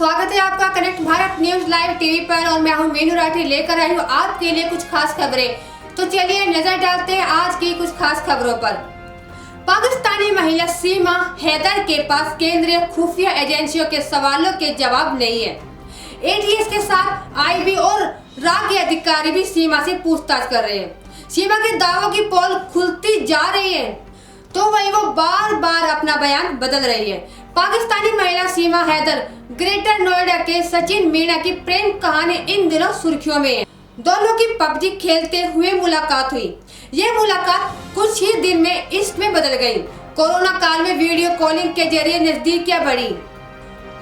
स्वागत है आपका connect Bharat news live TV पर और मैं हूं मीनू राठी लेकर आई हूं आपके लिए कुछ खास खबरें। तो चलिए नजर डालते हैं आज की कुछ खास खबरों पर। पाकिस्तानी महिला सीमा हैदर के पास केंद्रीय खुफिया एजेंसियों के सवालों के जवाब नहीं है। एटीएस के साथ आईबी और राग के अधिकारी भी सीमा से पूछताछ कर रहे हैं। सीमा के दावों की पोल खुलती जा रही है तो वही वो बार बार अपना बयान बदल रही है। पाकिस्तानी महिला सीमा हैदर ग्रेटर नोएडा के सचिन मीणा की प्रेम कहानी इन दिनों सुर्खियों में है। दोनों की पबजी खेलते हुए मुलाकात हुई। ये मुलाकात कुछ ही दिन में इश्क में बदल गई। कोरोना काल में वीडियो कॉलिंग के जरिए नजदीकियां बढ़ी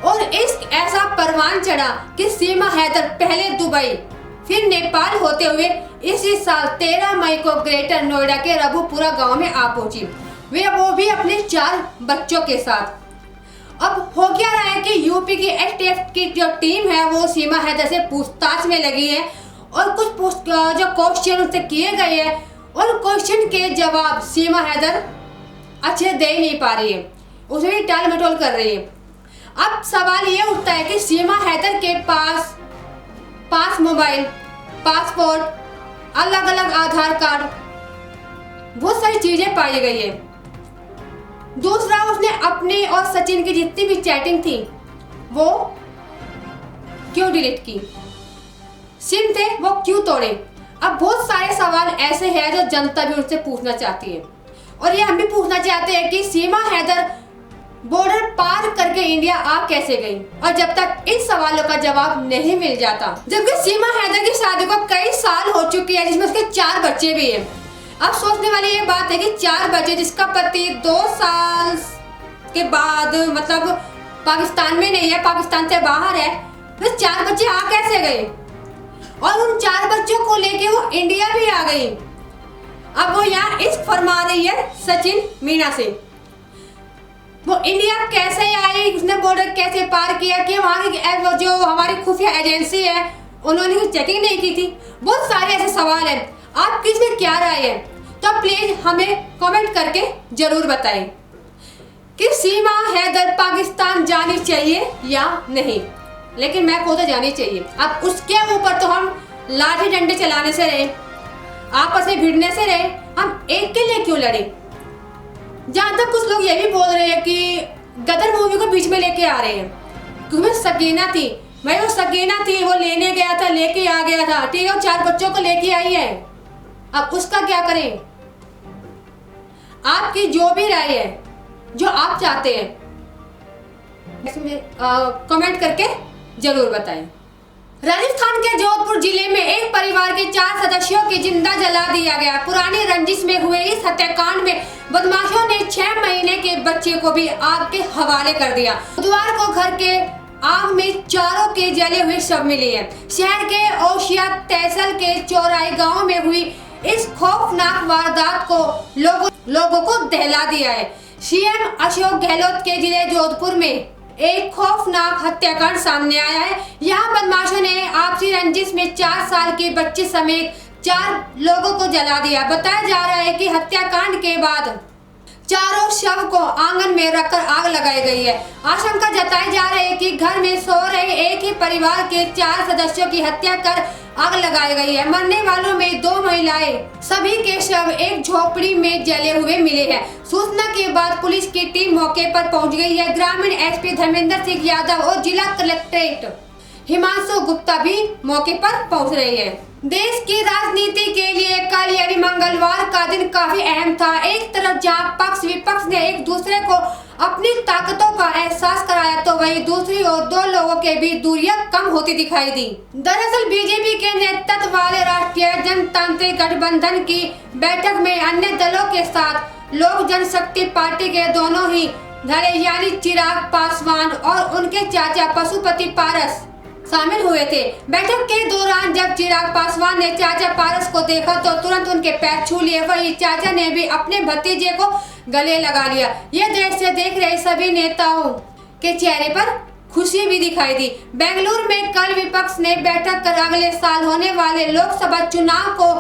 और इश्क ऐसा परवान चढ़ा कि सीमा हैदर पहले दुबई फिर नेपाल होते हुए इसी साल 13 मई को ग्रेटर नोएडा के रबुपुरा गांव में आ पहुंची। वो भी अपने 4 बच्चों के साथ। अब हो क्या रहा है कि यूपी की एसटीएफ की जो टीम है वो सीमा हैदर से पूछताछ में लगी है और कुछ जो क्वेश्चन उससे किए गए हैं और क्वेश्चन के जवाब सीमा हैदर अच्छे दे नहीं पा रही है, उसमें भी टाल मटोल कर रही है। अब सवाल ये उठता है कि सीमा हैदर के पास मोबाइल, पासपोर्ट, अलग अलग आधार कार्ड, बहुत सारी चीजें पाई गई है। दूसरा, उसने अपने और सचिन की जितनी भी चैटिंग थी वो क्यों डिलीट की, सिम थे वो क्यों तोड़े। अब बहुत सारे सवाल ऐसे हैं जो जनता भी उनसे पूछना चाहती है और ये हम भी पूछना चाहते हैं कि सीमा हैदर बॉर्डर पार करके इंडिया आ कैसे गई और जब तक इन सवालों का जवाब नहीं मिल जाता। जबकि सीमा हैदर की शादी को कई साल हो चुकी है जिसमें उसके 4 बच्चे भी हैं। अब सोचने वाली ये बात है कि 4 बच्चे जिसका पति 2 साल के बाद मतलब पाकिस्तान में नहीं है, पाकिस्तान से बाहर है, तो 4 बच्चे आ कैसे गए और उन 4 बच्चों को लेके वो इंडिया भी आ गई। अब वो यहाँ इश्क फरमा रही है सचिन मीणा से। वो इंडिया कैसे आई, उसने बॉर्डर कैसे पार किया कि वहाँ की जो हमारी खुफिया एजेंसी है उन्होंने चेकिंग नहीं की थी। बहुत सारे ऐसे सवाल हैं। आपकी इसमें क्या राय है तो प्लीज हमें कमेंट करके जरूर बताएं कि सीमा हैदर पाकिस्तान जानी चाहिए या नहीं। लेकिन मैं खुद जानी चाहिए। अब उसके ऊपर तो हम लाठी डंडे चलाने से रहे, आपस में भिड़ने से रहे, हम एक के लिए क्यों लड़े। जहाँ तक कुछ लोग ये भी बोल रहे हैं कि गदर मूवी को बीच में लेके आ रहे हैं क्योंकि सकीना थी, भाई वो सकीना थी, वो लेने गया था, लेके आ गया था, ठीक है, 4 बच्चों को लेके आई है। अब उसका क्या करें। आपकी जो भी राय है, जो आप चाहते हैं, इसमें कमेंट करके जरूर बताएं। राजस्थान के जोधपुर जिले में एक परिवार के 4 सदस्यों की जिंदा जला दिया गया। पुरानी रंजिश में हुए इस हत्याकांड में बदमाशों ने 6 महीने के बच्चे को भी आग के हवाले कर दिया। बुधवार को घर के आग में 4 के जले हुए शव मिले हैं। शहर के ओशिया तहसील के चौराई गांव में हुई इस खौफनाक वारदात को लोगों को दहला दिया है। सीएम अशोक गहलोत के जिले जोधपुर में एक खौफनाक हत्याकांड सामने आया है। यहाँ बदमाशों ने आपसी रंजिश में 4 साल के बच्चे समेत 4 लोगों को जला दिया। बताया जा रहा है कि हत्याकांड के बाद चारों शव को आंगन में रखकर आग लगाई गई है। आशंका जताई जा रही है कि घर में सो रहे एक ही परिवार के 4 सदस्यों की हत्या कर आग लगाई गई है। मरने वालों में 2 महिलाएं, सभी के शव एक झोपड़ी में जले हुए मिले हैं। सूचना के बाद पुलिस की टीम मौके पर पहुंच गई है। ग्रामीण एसपी धर्मेंद्र सिंह यादव और जिला कलेक्ट्रेट हिमांशु गुप्ता भी मौके पर पहुंच रहे हैं। देश की राजनीति के लिए कल यानी मंगलवार का दिन काफी अहम था। एक तरफ जहां पक्ष विपक्ष ने एक दूसरे को अपनी ताकतों का एहसास कराया तो वहीं दूसरी ओर 2 लोगों के बीच दूरियां कम होती दिखाई दी। दरअसल बीजेपी के नेतृत्व वाले राष्ट्रीय जनतांत्रिक गठबंधन की बैठक में अन्य दलों के साथ लोक जनशक्ति पार्टी के दोनों ही धड़े यानी चिराग पासवान और उनके चाचा पशुपति पारस शामिल हुए थे। बैठक के दौरान जब चिराग पासवान ने चाचा पारस को देखा तो तुरंत उनके पैर छू लिए। वहीं चाचा ने भी अपने भतीजे को गले लगा लिया। यह दृश्य देख रहे सभी नेताओं के चेहरे पर खुशी भी दिखाई दी। बेंगलुरु में कल विपक्ष ने बैठक कर अगले साल होने वाले लोकसभा चुनाव को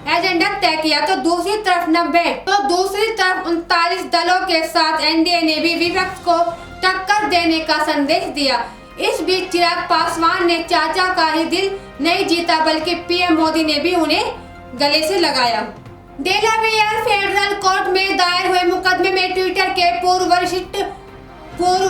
एजेंडा तय किया तो दूसरी तरफ 39 दलों के साथ एनडीए ने भी विपक्ष को टक्कर देने का संदेश दिया। इस बीच चिराग पासवान ने चाचा का ही दिल नहीं जीता, बल्कि पीएम मोदी ने भी उन्हें गले से लगाया। डेलावेयर फेडरल कोर्ट में दायर हुए मुकदमे में ट्विटर के पूर्व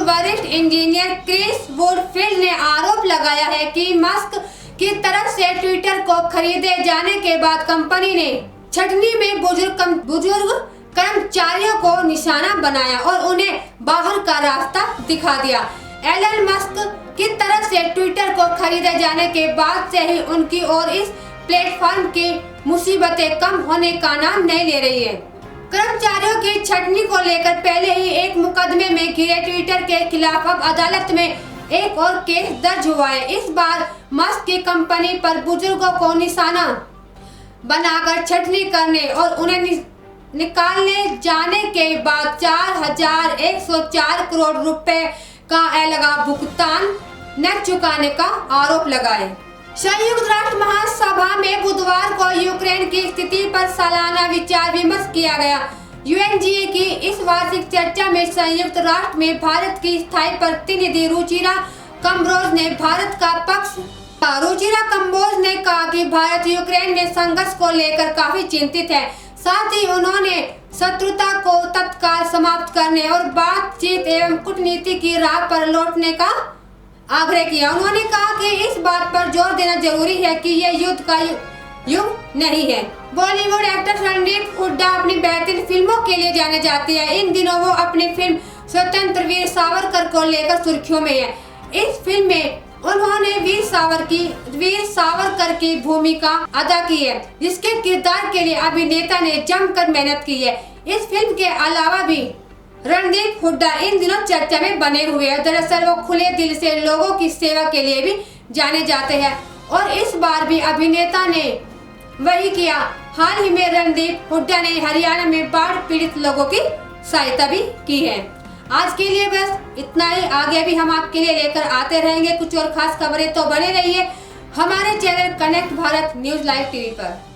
वरिष्ठ इंजीनियर क्रिस वुडफील्ड ने आरोप लगाया है कि मस्क की तरफ से ट्विटर को खरीदे जाने के बाद कंपनी ने छटनी में बुजुर्ग कर्मचारियों को निशाना बनाया और उन्हें बाहर का रास्ता दिखा दिया। एलन मस्क की तरफ से ट्विटर को खरीदे जाने के बाद से ही उनकी और इस प्लेटफॉर्म की मुसीबतें कम होने का नाम नहीं ले रही है। कर्मचारियों की छटनी को लेकर पहले ही एक मुकदमे में घिरे ट्विटर के खिलाफ अब अदालत में एक और केस दर्ज हुआ है। इस बार मस्क की कंपनी पर बुजुर्गों को निशाना बनाकर छटनी करने और उन्हें निकालने जाने के बाद 4,104 करोड़ रुपए का अलगा भुगतान न चुकाने का आरोप लगाए। संयुक्त राष्ट्र महासभा में बुधवार को यूक्रेन की स्थिति पर सालाना विचार विमर्श किया गया। यूएनजीए की इस वार्षिक चर्चा में संयुक्त राष्ट्र में भारत की स्थायी प्रतिनिधि रुचिरा कंबोज ने भारत का पक्ष। रुचिरा कंबोज ने कहा कि भारत यूक्रेन में संघर्ष को लेकर काफी चिंतित है। साथ ही उन्होंने शत्रुता को तत्काल समाप्त करने और बातचीत एवं कूटनीति की राह पर लौटने का आग्रह किया। उन्होंने कहा कि इस बात पर जोर देना जरूरी है कि यह युद्ध का युग नहीं है। बॉलीवुड एक्टर रणदीप हुड्डा अपनी बेहतरीन फिल्मों के लिए जाने जाते हैं। इन दिनों वो अपनी फिल्म स्वतंत्र वीर सावरकर को लेकर सुर्खियों में है। इस फिल्म में उन्होंने वीर सावरकर की भूमिका अदा की है, जिसके किरदार के लिए अभिनेता ने जमकर मेहनत की है। इस फिल्म के अलावा भी रणदीप हुड्डा इन दिनों चर्चा में बने हुए हैं। दरअसल वो खुले दिल से लोगों की सेवा के लिए भी जाने जाते हैं और इस बार भी अभिनेता ने वही किया। हाल ही में रणदीप हुड्डा ने हरियाणा में बाढ़ पीड़ित लोगों की सहायता भी की है। आज के लिए बस इतना ही। आगे भी हम आपके लिए लेकर आते रहेंगे कुछ और खास खबरें, तो बने रहिए हमारे channel connect Bharat news live TV पर।